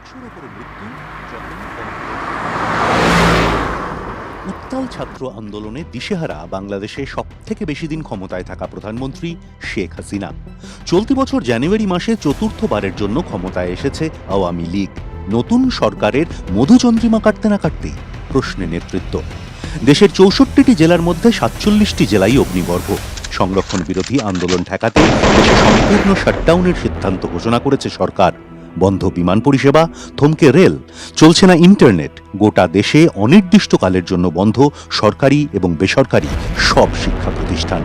100-র উপরে মৃত্যু যখন উত্তাল ছাত্র আন্দোলনে দিশেহারা বাংলাদেশে সবথেকে বেশি দিন ক্ষমতায় থাকা প্রধানমন্ত্রী শেখ হাসিনা। চলতি বছর জানুয়ারি মাসে চতুর্থবারের জন্য ক্ষমতায় এসেছে আওয়ামী লীগ। নতুন সরকারের মধুচন্দ্রিমা কাটতে না কাটতেই প্রশ্নে নেতৃত্ব। দেশের 64টি জেলার মধ্যে 47টি জেলাই অগ্নিগর্ভ। সংরক্ষণ বিরোধী আন্দোলন ঠেকাতে দেশে সম্পূর্ণ শাটডাউনের সিদ্ধান্ত ঘোষণা করেছে সরকার। বন্ধ বিমান পরিষেবা, থমকে রেল, চলছে না ইন্টারনেট। গোটা দেশে অনির্দিষ্টকালের জন্য বন্ধ সরকারি এবং বেসরকারি সব শিক্ষা প্রতিষ্ঠান।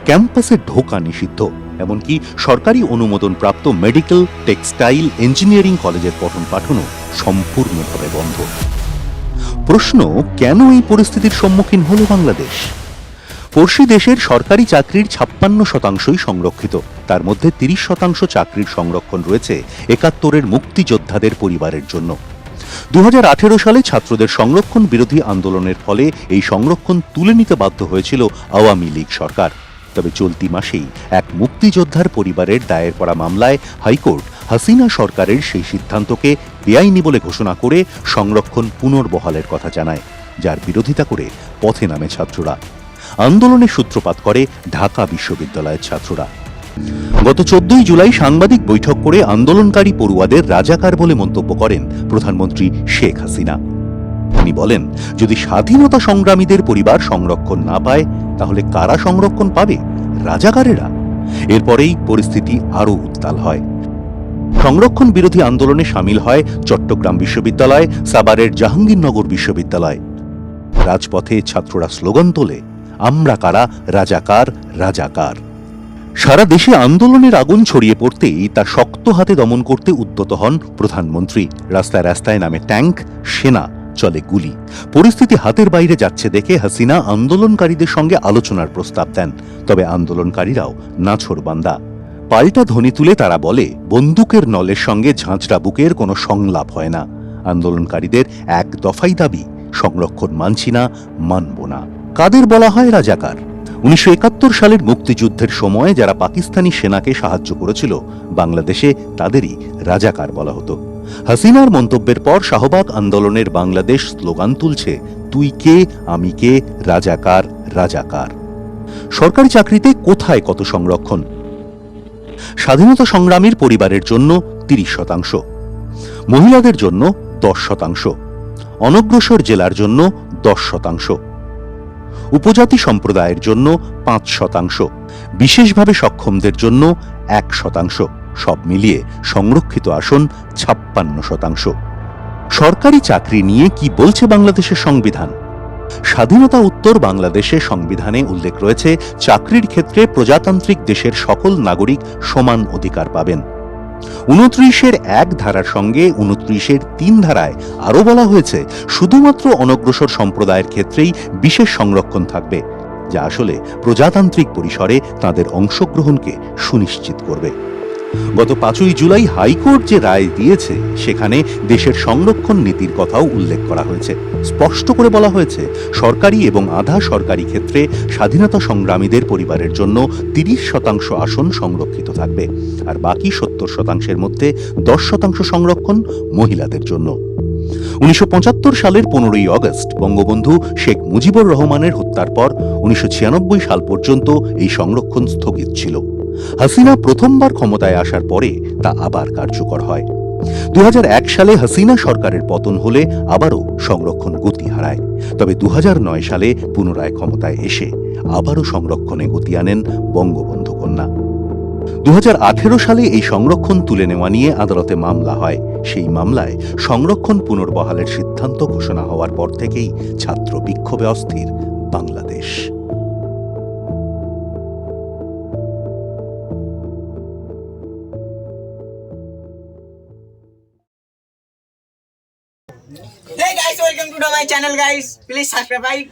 ক্যাম্পাসে ঢোকা নিষিদ্ধ, এমনকি সরকারি অনুমোদনপ্রাপ্ত মেডিকেল, টেক্সটাইল, ইঞ্জিনিয়ারিং কলেজের পঠন পাঠনও সম্পূর্ণভাবে বন্ধ। প্রশ্ন, কেন এই পরিস্থিতির সম্মুখীন হল বাংলাদেশ? পড়শি দেশের সরকারি চাকরির 56% সংরক্ষিত। তার মধ্যে 30% চাকরির সংরক্ষণ রয়েছে 71-এর মুক্তিযোদ্ধাদের পরিবারের জন্য। 2018 সালে ছাত্রদের সংরক্ষণ বিরোধী আন্দোলনের ফলে এই সংরক্ষণ তুলে নিতে বাধ্য হয়েছিল আওয়ামী লীগ সরকার। তবে চলতি মাসেই এক মুক্তিযোদ্ধার পরিবারের দায়ের করা মামলায় হাইকোর্ট হাসিনা সরকারের সেই সিদ্ধান্তকে বেআইনি বলে ঘোষণা করে সংরক্ষণ পুনর্বহালের কথা জানায়, যার বিরোধিতা করে পথে নামে ছাত্ররা। আন্দোলনের সূত্রপাত করে ঢাকা বিশ্ববিদ্যালয়ের ছাত্ররা। গত 14 জুলাই সাংবাদিক বৈঠক করে আন্দোলনকারী পড়ুয়াদের রাজাকার বলে মন্তব্য করেন প্রধানমন্ত্রী শেখ হাসিনা। তিনি বলেন, যদি স্বাধীনতা সংগ্রামীদের পরিবার সংরক্ষণ না পায়, তাহলে কারা সংরক্ষণ পাবে? রাজাকারেরা। এরপরেই পরিস্থিতি আরও উত্তাল হয়। সংরক্ষণ বিরোধী আন্দোলনে সামিল হয় চট্টগ্রাম বিশ্ববিদ্যালয়, সাভারের জাহাঙ্গীরনগর বিশ্ববিদ্যালয়। রাজপথে ছাত্ররা স্লোগান তোলে, আমরা কারা, রাজাকার, রাজাকার। সারা দেশে আন্দোলনের আগুন ছড়িয়ে পড়তেই তা শক্ত হাতে দমন করতে উদ্যত হন প্রধানমন্ত্রী। রাস্তায় রাস্তায় নামে ট্যাঙ্ক, সেনা, চলে গুলি। পরিস্থিতি হাতের বাইরে যাচ্ছে দেখে হাসিনা আন্দোলনকারীদের সঙ্গে আলোচনার প্রস্তাব দেন। তবে আন্দোলনকারীরাও নাছোড়বান্দা। পাল্টা ধ্বনি তুলে তারা বলে, বন্দুকের নলের সঙ্গে ঝাঁঝরা বুকের কোনো সংলাপ হয় না। আন্দোলনকারীদের এক দফাই দাবি, সংরক্ষণ মানছি না, মানব না। কাদের বলা হয় রাজাকার? 1971 সালের মুক্তিযুদ্ধের সময় যারা পাকিস্তানি সেনাকে সাহায্য করেছিল বাংলাদেশে, তাদেরই রাজাকার বলা হতো। হাসিনার মন্তব্যের পর শাহবাগ আন্দোলনের বাংলাদেশ স্লোগান তুলছে, তুই কে, আমি কে, রাজাকার, রাজাকার। সরকারি চাকরিতে কোথায় কত সংরক্ষণ? স্বাধীনতা সংগ্রামীর পরিবারের জন্য 30%, মহিলাদের জন্য 10%, অনগ্রসর জেলার জন্য 10%, উপজাতি সম্প্রদায়ের জন্য 5%, বিশেষভাবে সক্ষমদের জন্য 1%। সব মিলিয়ে সংরক্ষিত আসন 56%। সরকারি চাকরি নিয়ে কি বলছে বাংলাদেশের সংবিধান? স্বাধীনতা উত্তর বাংলাদেশের সংবিধানে উল্লেখ রয়েছে, চাকরির ক্ষেত্রে প্রজাতান্ত্রিক দেশের সকল নাগরিক সমান অধিকার পাবেন। 29-1 ধারার সঙ্গে 29-3 ধারায় আরও বলা হয়েছে, শুধুমাত্র অনগ্রসর সম্প্রদায়ের ক্ষেত্রেই বিশেষ সংরক্ষণ থাকবে, যা আসলে প্রজাতান্ত্রিক পরিসরে তাদের অংশগ্রহণকে সুনিশ্চিত করবে। গত 5 জুলাই হাইকোর্ট যে রায় দিয়েছে, সেখানে দেশের সংরক্ষণ নীতির কথাও উল্লেখ করা হয়েছে। স্পষ্ট করে বলা হয়েছে, সরকারি এবং আধা সরকারি ক্ষেত্রে স্বাধীনতা সংগ্রামীদের পরিবারের জন্য 30% আসন সংরক্ষিত থাকবে, আর বাকি 70%-এর মধ্যে 10% সংরক্ষণ মহিলাদের জন্য। 1975 সালের 15ই আগস্ট বঙ্গবন্ধু শেখ মুজিবুর রহমানের হত্যার পর 1996 সাল পর্যন্ত এই সংরক্ষণ স্থগিত ছিল। হাসিনা প্রথমবার ক্ষমতায় আসার পরে তা আবার কার্যকর হয়। 2001 সালে হাসিনা সরকারের পতন হলে আবারও সংরক্ষণ গতি হারায়। তবে 2009 সালে পুনরায় ক্ষমতায় এসে আবারও সংরক্ষণে গতি আনেন বঙ্গবন্ধু কন্যা। 2018 সালে এই সংরক্ষণ তুলে নেওয়া নিয়ে আদালতে মামলা হয়। সেই মামলায় সংরক্ষণ পুনর্বহালের সিদ্ধান্ত ঘোষণা হওয়ার পর থেকেই ছাত্র বিক্ষোভে অস্থির Bangladesh. Hey guys, welcome to my channel guys. Please subscribe.